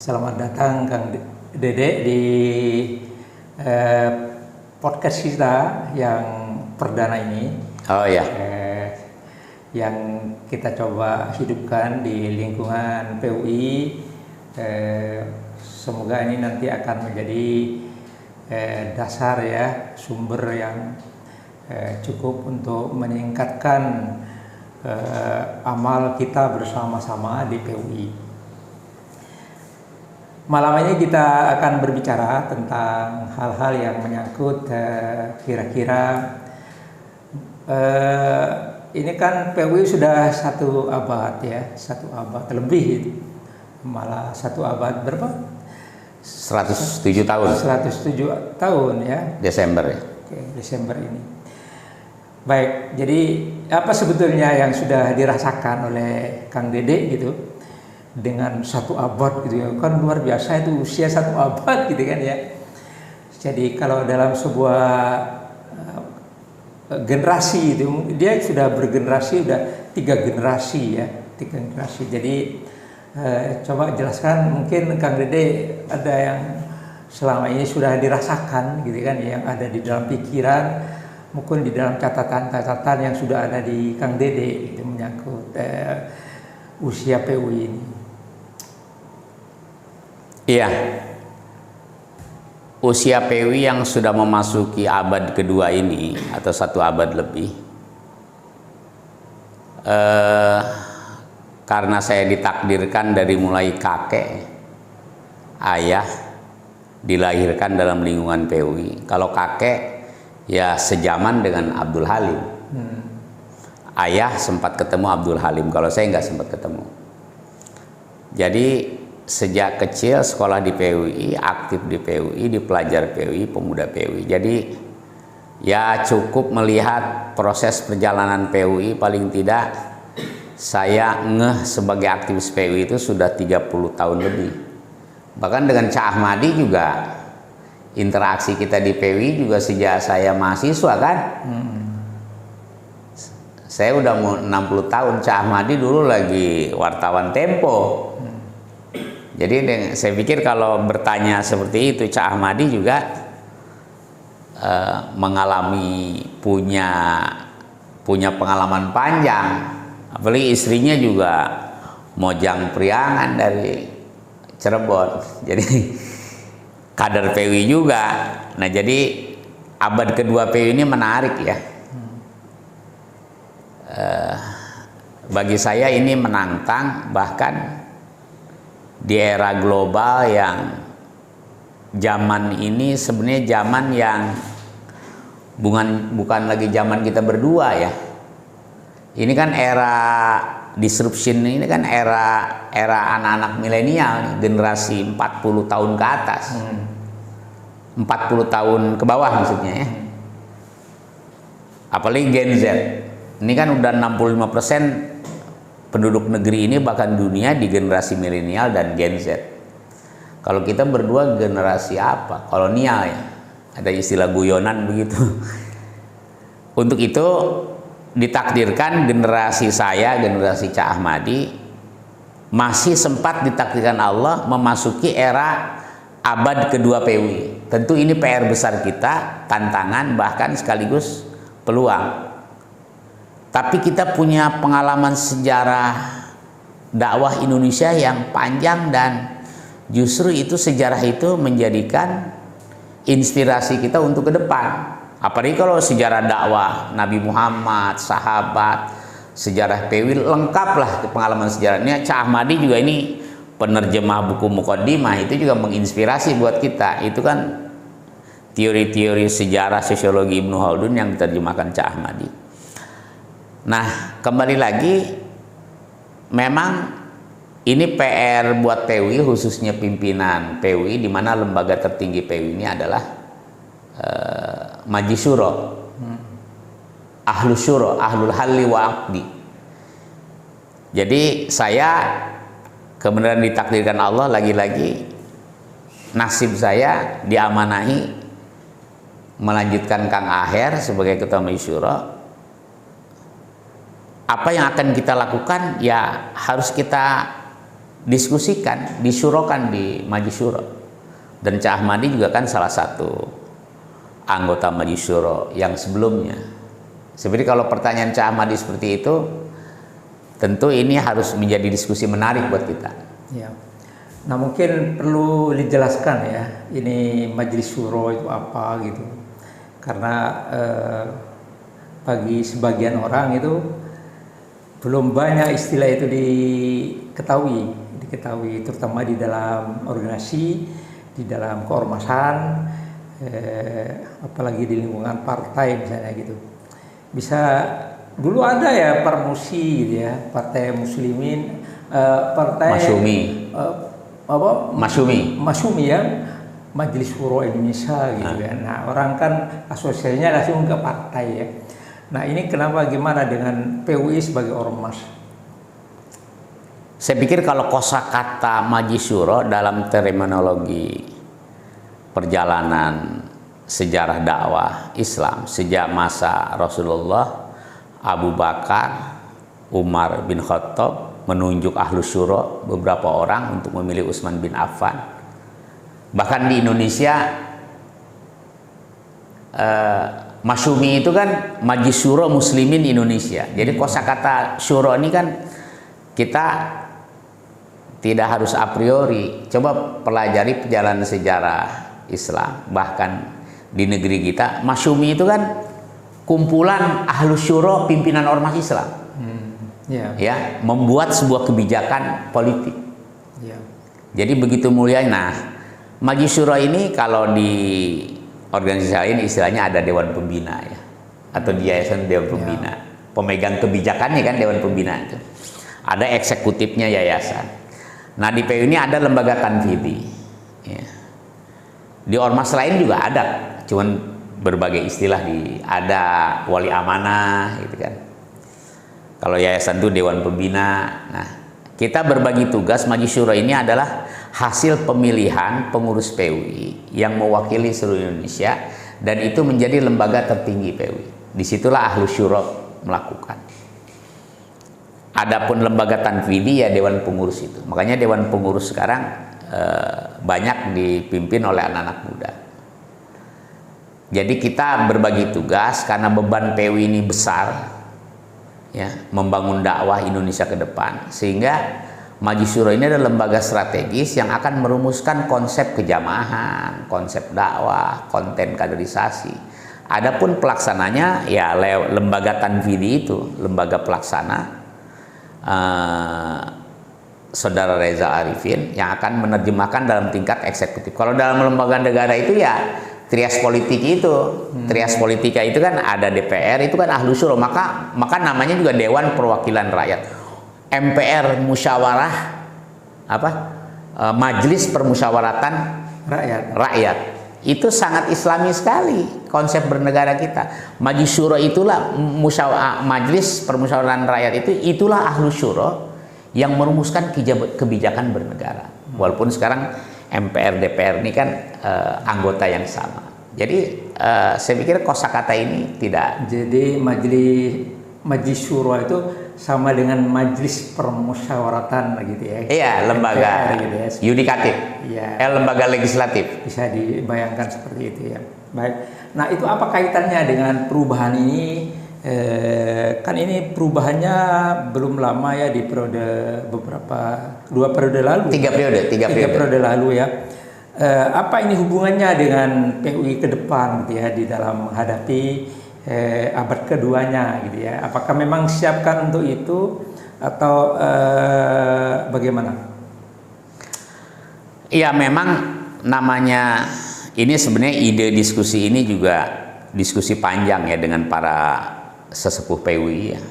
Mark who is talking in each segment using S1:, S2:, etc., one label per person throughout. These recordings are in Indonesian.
S1: Selamat datang Kang Dede di eh, podcast kita yang perdana ini.
S2: Oh ya,
S1: Yang kita coba hidupkan di lingkungan PUI. Semoga ini nanti akan menjadi dasar ya, sumber yang cukup untuk meningkatkan amal kita bersama-sama di PUI. Malam ini kita akan berbicara tentang hal-hal yang menyangkut kira-kira ini kan PUI sudah 1 abad ya, 1 abad lebih, malah 1 abad berapa?
S2: 107 tahun.
S1: 107 tahun ya.
S2: Desember ya.
S1: Oke, Desember ini. Baik, jadi apa sebetulnya yang sudah dirasakan oleh Kang Dede gitu? Dengan 1 abad gitu ya, kan luar biasa itu usia 1 abad gitu kan ya. Jadi kalau dalam sebuah generasi itu dia sudah bergenerasi, udah 3 generasi ya, 3 generasi. Jadi coba jelaskan, mungkin Kang Dede ada yang selama ini sudah dirasakan gitu kan, yang ada di dalam pikiran, mungkin di dalam catatan-catatan yang sudah ada di Kang Dede itu menyangkut usia PUI ini.
S2: Iya, usia PUI yang sudah memasuki abad kedua ini atau 1 abad lebih, karena saya ditakdirkan dari mulai kakek, ayah dilahirkan dalam lingkungan PUI. Kalau kakek ya sejaman dengan Abdul Halim, ayah sempat ketemu Abdul Halim, kalau saya nggak sempat ketemu. Jadi sejak kecil sekolah di PUI, aktif di PUI, di pelajar PUI, pemuda PUI. Jadi ya cukup melihat proses perjalanan PUI, paling tidak saya ngeh sebagai aktivis PUI itu sudah 30 tahun lebih. Bahkan dengan Cak Ahmadi juga interaksi kita di PUI juga sejak saya mahasiswa kan. Saya udah mau 60 tahun, Cak Ahmadi dulu lagi wartawan Tempo. Jadi saya pikir kalau bertanya seperti itu, Cak Ahmadi juga mengalami punya pengalaman panjang, apalagi istrinya juga Mojang Priangan dari Cirebon, jadi kader PUI juga. Nah, jadi abad kedua PUI ini menarik ya. Bagi saya ini menantang, bahkan di era global yang zaman ini sebenarnya zaman yang bukan lagi zaman kita berdua ya. Ini kan era disruption, ini kan era anak-anak milenial, generasi 40 tahun ke atas. 40 tahun ke bawah maksudnya ya. Apalagi Gen Z. Ini kan udah 65% penduduk negeri ini, bahkan dunia, di generasi milenial dan Gen Z. Kalau kita berdua generasi apa? Kolonial ya. Ada istilah guyonan begitu. Untuk itu ditakdirkan generasi saya, generasi Cak Ahmadi, masih sempat ditakdirkan Allah memasuki era abad kedua PUI. Tentu ini PR besar kita, tantangan, bahkan sekaligus peluang. Tapi kita punya pengalaman sejarah dakwah Indonesia yang panjang, dan justru itu sejarah itu menjadikan inspirasi kita untuk ke depan. Apalagi kalau sejarah dakwah Nabi Muhammad, sahabat, sejarah PUI, lengkap lah pengalaman sejarahnya. Cak Ahmadi juga ini penerjemah buku Muqaddimah, itu juga menginspirasi buat kita. Itu kan teori-teori sejarah sosiologi Ibnu Khaldun yang diterjemahkan Cak Ahmadi. Nah, kembali lagi, memang ini PR buat PUI, khususnya pimpinan PUI, di mana lembaga tertinggi PUI ini adalah Majlis Syuro, Ahlus Syuro, Ahlul Halli wa Aqdi. Jadi saya kebenaran ditakdirkan Allah, lagi-lagi nasib saya diamanahi melanjutkan Kang Aher sebagai Ketua Majlis Syuro. Apa yang akan kita lakukan ya harus kita diskusikan, disyurokan di Majelis Syuro. Dan Cak Ahmadi juga kan salah satu anggota Majelis Syuro yang sebelumnya. Seperti kalau pertanyaan Cak Ahmadi seperti itu, tentu ini harus menjadi diskusi menarik buat kita.
S1: Ya. Nah mungkin perlu dijelaskan ya, ini Majelis Syuro itu apa gitu. Karena bagi sebagian orang itu belum banyak istilah itu diketahui, terutama di dalam organisasi, di dalam keormasan, apalagi di lingkungan partai misalnya gitu. Bisa dulu ada ya Parmusi gitu ya, Partai Muslimin, Partai Masyumi ya, Majelis Syuro Indonesia gitu kan. Nah orang kan asosiasinya langsung ke partai ya. Nah ini kenapa, gimana dengan PUI sebagai ormas?
S2: Saya pikir kalau kosakata Majelis Syuro dalam terminologi perjalanan sejarah dakwah Islam sejak masa Rasulullah, Abu Bakar, Umar bin Khattab menunjuk Ahlus Syuro beberapa orang untuk memilih Utsman bin Affan. Bahkan di Indonesia Masyumi itu kan Majelis Syuro Muslimin Indonesia. Jadi kosakata syuro ini kan kita tidak harus a priori. Coba pelajari perjalanan sejarah Islam. Bahkan di negeri kita, Masyumi itu kan kumpulan Ahlus Syuro pimpinan ormas Islam. Ya, membuat sebuah kebijakan politik. Jadi begitu mulia. Nah, Majelis Syuro ini kalau di organisasi lain istilahnya ada Dewan Pembina ya, atau di yayasan Dewan Pembina. Pemegang kebijakannya kan Dewan Pembina itu. Ada eksekutifnya yayasan. Nah di PU ini ada lembaga tanfidhi. Ya. Di ormas lain juga ada, cuman berbagai istilah ada wali amanah gitu kan. Kalau yayasan itu Dewan Pembina. Nah, kita berbagi tugas. Majelis Syuro ini adalah hasil pemilihan pengurus PUI yang mewakili seluruh Indonesia, dan itu menjadi lembaga tertinggi PUI. Disitulah Ahlus Syuro melakukan. Adapun lembaga tanfidhi ya Dewan Pengurus itu. Makanya Dewan Pengurus sekarang banyak dipimpin oleh anak-anak muda. Jadi kita berbagi tugas karena beban PUI ini besar. Ya, membangun dakwah Indonesia ke depan, sehingga Majelis Syuro ini adalah lembaga strategis yang akan merumuskan konsep kejamahan, konsep dakwah, konten kaderisasi. Adapun pelaksananya ya lembaga tanfidhi itu, lembaga pelaksana Saudara Reza Arifin yang akan menerjemahkan dalam tingkat eksekutif. Kalau dalam lembaga negara itu ya trias politik itu, trias politika itu kan ada DPR, itu kan Ahlus Syuro, maka namanya juga Dewan Perwakilan Rakyat. MPR musyawarah Majelis Permusyawaratan Rakyat. Itu sangat Islami sekali konsep bernegara kita. Majelis Syuro itulah Majelis Permusyawaratan Rakyat itulah Ahlus Syuro yang merumuskan kebijakan bernegara. Walaupun sekarang MPR DPR ini kan anggota yang sama. Jadi saya pikir kosakata ini tidak.
S1: Jadi Majelis Syuro itu sama dengan Majelis Permusyawaratan gitu ya.
S2: Iya, lembaga gitu ya. Yudikatif.
S1: Iya.
S2: Lembaga legislatif.
S1: Bisa dibayangkan seperti itu ya. Baik. Nah, itu apa kaitannya dengan perubahan ini? Kan ini perubahannya belum lama ya, di dua periode lalu.
S2: Tiga periode
S1: lalu ya. Apa ini hubungannya dengan PUI ke depan gitu ya, di dalam menghadapi abad keduanya gitu ya? Apakah memang siapkan untuk itu atau bagaimana?
S2: Iya, memang namanya ini sebenarnya ide diskusi ini juga diskusi panjang ya dengan para sesepuh PUI ya.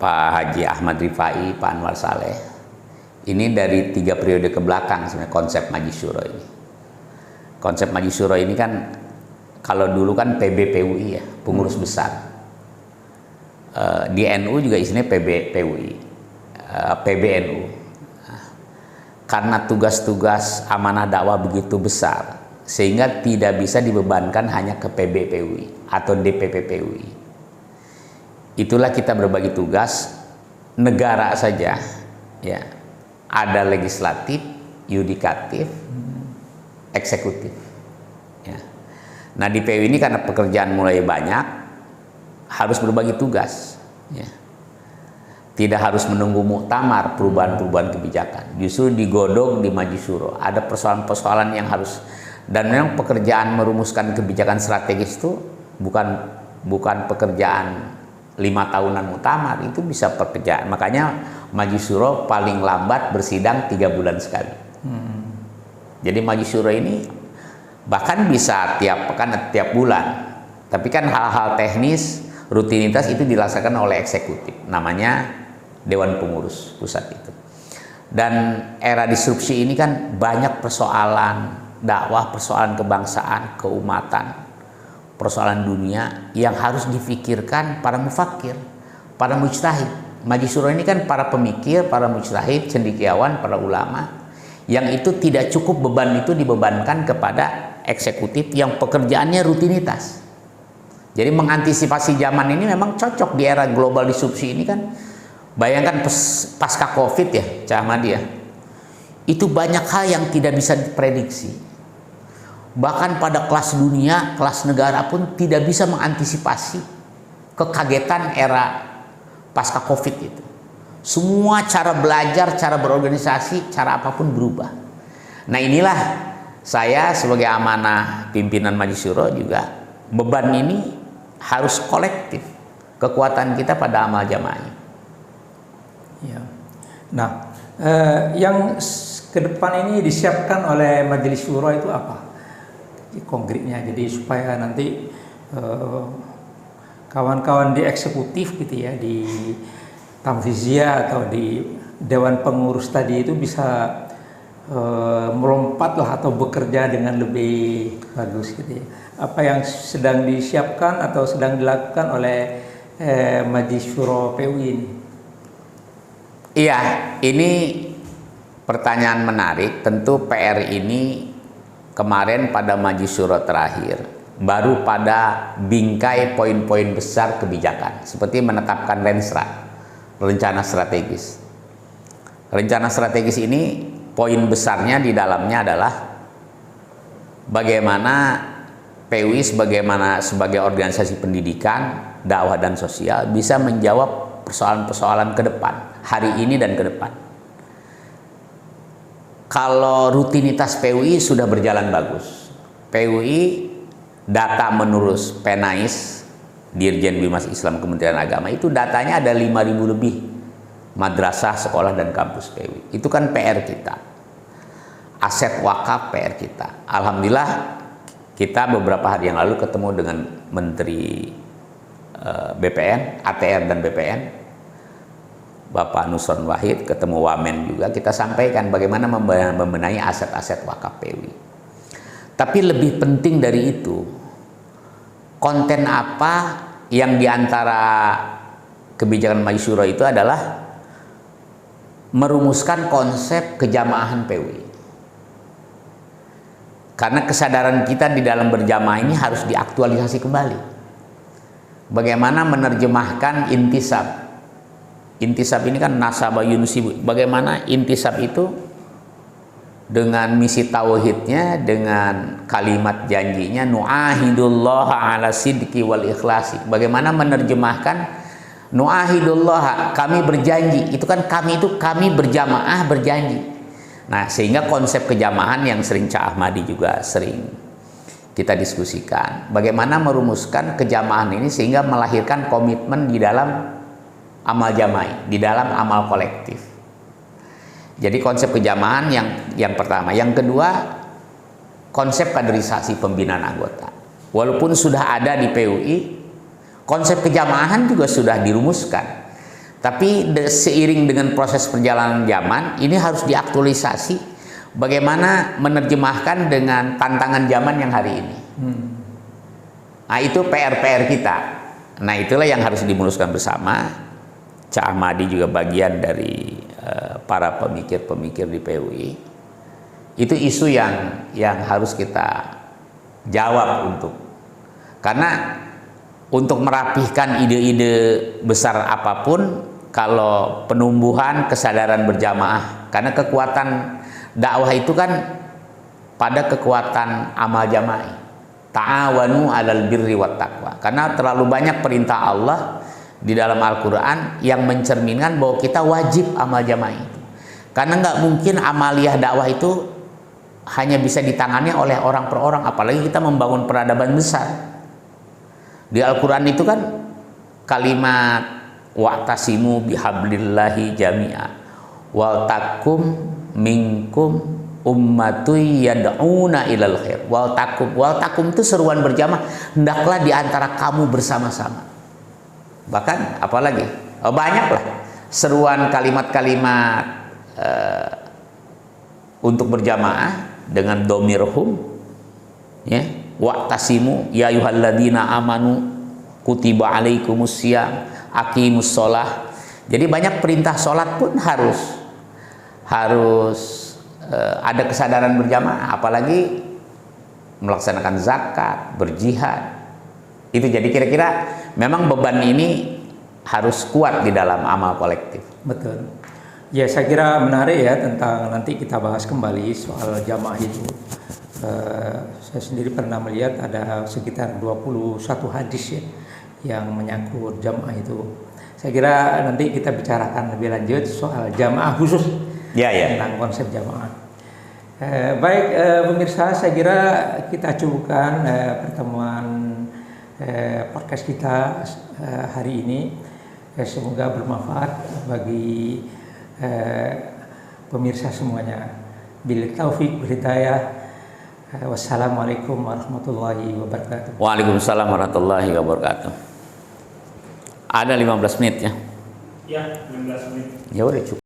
S2: Pak Haji Ahmad Rifai, Pak Anwar Saleh. Ini dari 3 periode ke belakang sebenarnya konsep Majelis Syuro ini. Konsep Majelis Syuro ini kan kalau dulu kan PBPUI ya, pengurus besar. Di NU juga isinya PBPUI, PBNU. Karena tugas-tugas amanah dakwah begitu besar, sehingga tidak bisa dibebankan hanya ke PBPUI atau DPPPUI. Itulah kita berbagi tugas negara saja ya. ada legislatif, yudikatif, eksekutif. Ya. Nah di PU ini karena pekerjaan mulai banyak, harus berbagi tugas. Ya. Tidak harus menunggu muktamar perubahan-perubahan kebijakan. Justru digodok di Majelis Syuro. Ada persoalan-persoalan yang harus, dan memang pekerjaan merumuskan kebijakan strategis itu bukan pekerjaan 5 tahunan muktamar, itu bisa pekerjaan. Makanya Majelis Syuro paling lambat bersidang 3 bulan sekali. Jadi Majelis Syuro ini bahkan bisa tiap pekan, tiap bulan. Tapi kan hal-hal teknis, rutinitas itu dilaksanakan oleh eksekutif. Namanya Dewan Pengurus Pusat itu. Dan era disrupsi ini kan banyak persoalan dakwah, persoalan kebangsaan, keumatan, persoalan dunia yang harus difikirkan para mufakir, para mujtahid. Majelis Syuro ini kan para pemikir, para mujtahid, cendekiawan, para ulama, yang itu tidak cukup beban itu dibebankan kepada eksekutif yang pekerjaannya rutinitas. Jadi mengantisipasi zaman ini memang cocok di era global disrupsi ini kan. Bayangkan pasca Covid ya, Cak Ahmadi ya, itu banyak hal yang tidak bisa diprediksi. Bahkan pada kelas dunia, kelas negara pun tidak bisa mengantisipasi kekagetan era pasca Covid itu. Semua cara belajar, cara berorganisasi, cara apapun berubah. Nah inilah saya sebagai amanah pimpinan Majelis Syuro juga, beban ini harus kolektif. Kekuatan kita pada amal jamaah.
S1: Ya. Nah, yang ke depan ini disiapkan oleh Majelis Syuro itu apa? Konkretnya, jadi supaya nanti kawan-kawan di eksekutif gitu ya, di Tamfiziyah atau di Dewan Pengurus tadi itu bisa melompat lah atau bekerja dengan lebih bagus gitu ya. Apa yang sedang disiapkan atau sedang dilakukan oleh Majelis Syuro PUI ini?
S2: Iya, ini pertanyaan menarik. Tentu PR ini kemarin pada Majelis Syuro terakhir baru pada bingkai poin-poin besar kebijakan, seperti menetapkan Renstra, rencana strategis. Rencana strategis ini poin besarnya di dalamnya adalah bagaimana PUI sebagai organisasi pendidikan, dakwah dan sosial bisa menjawab persoalan-persoalan ke depan, hari ini dan ke depan. Kalau rutinitas PUI sudah berjalan bagus. PUI data menurut Penais, Dirjen Bimas Islam Kementerian Agama, itu datanya ada 5.000 lebih madrasah, sekolah dan kampus PUI. Itu kan PR kita. Aset wakaf PR kita. Alhamdulillah kita beberapa hari yang lalu ketemu dengan Menteri BPN, ATR dan BPN, Bapak Nusron Wahid, ketemu Wamen juga, kita sampaikan bagaimana membenahi aset-aset wakaf PUI. Tapi lebih penting dari itu, konten apa yang diantara kebijakan Majelis Syuro itu adalah merumuskan konsep kejamaahan PUI. Karena kesadaran kita di dalam berjamaah ini harus diaktualisasi kembali. Bagaimana menerjemahkan intisab. Intisab ini kan nasabah yunsibu. Bagaimana intisab itu dengan misi tauhidnya, dengan kalimat janjinya, nu'ahidullah ala sidqi wal ikhlasi. Bagaimana menerjemahkan nu'ahidullah, kami berjanji. Itu kan kami berjamaah berjanji. Nah, sehingga konsep kejamahan yang sering Cak Ahmadi juga sering kita diskusikan. Bagaimana merumuskan kejamahan ini sehingga melahirkan komitmen di dalam amal jamaah, di dalam amal kolektif. Jadi konsep kejamahan yang pertama. Yang kedua, konsep kaderisasi pembinaan anggota. Walaupun sudah ada di PUI, konsep kejamaahan juga sudah dirumuskan. Tapi seiring dengan proses perjalanan zaman, ini harus diaktualisasi. Bagaimana menerjemahkan dengan tantangan zaman yang hari ini. Nah itu PR-PR kita. Nah itulah yang harus dimuluskan bersama. Cak Ahmadi juga bagian dari para pemikir-pemikir di PUI. Itu isu yang harus kita jawab karena untuk merapihkan ide-ide besar apapun, kalau penumbuhan kesadaran berjamaah Karena kekuatan dakwah itu kan pada kekuatan amal jama'i. Ta'awanu 'alal birri wat taqwa. Karena terlalu banyak perintah Allah di dalam Al-Qur'an yang mencerminkan bahwa kita wajib amal jama'i. Karena nggak mungkin amaliyah dakwah itu hanya bisa ditangani oleh orang per orang, apalagi kita membangun peradaban besar. Di Al-Qur'an itu kan kalimat wa'tasimu bihablillahi jami'a wal takum minkum ummatuy yad'una ilal khair. Wal takum itu seruan berjamaah, hendaklah di antara kamu bersama-sama. Bahkan apalagi banyaklah seruan kalimat-kalimat untuk berjamaah dengan domirhum, ya, wa'tasimu ya ayyuhalladzina amanu kutiba alaikumussyam aqimus sholah. Jadi banyak perintah sholat pun harus ada kesadaran berjamaah, apalagi melaksanakan zakat, berjihad. Itu jadi kira-kira memang beban ini harus kuat di dalam amal kolektif.
S1: Betul. Ya, saya kira menarik ya, tentang nanti kita bahas kembali soal jamaah itu. Saya sendiri pernah melihat ada sekitar 21 hadis ya yang menyangkut jamaah itu. Saya kira nanti kita bicarakan lebih lanjut soal jamaah khusus, tentang konsep jamaah. Baik pemirsa, saya kira kita cukupkan pertemuan podcast kita hari ini. Semoga bermanfaat bagi pemirsa semuanya. Bil taufik wal hidayah. Wassalamualaikum warahmatullahi wabarakatuh.
S2: Waalaikumsalam warahmatullahi wabarakatuh. Ada 15 menit ya?
S3: Ya, 15 menit.
S2: Ya udah cukup.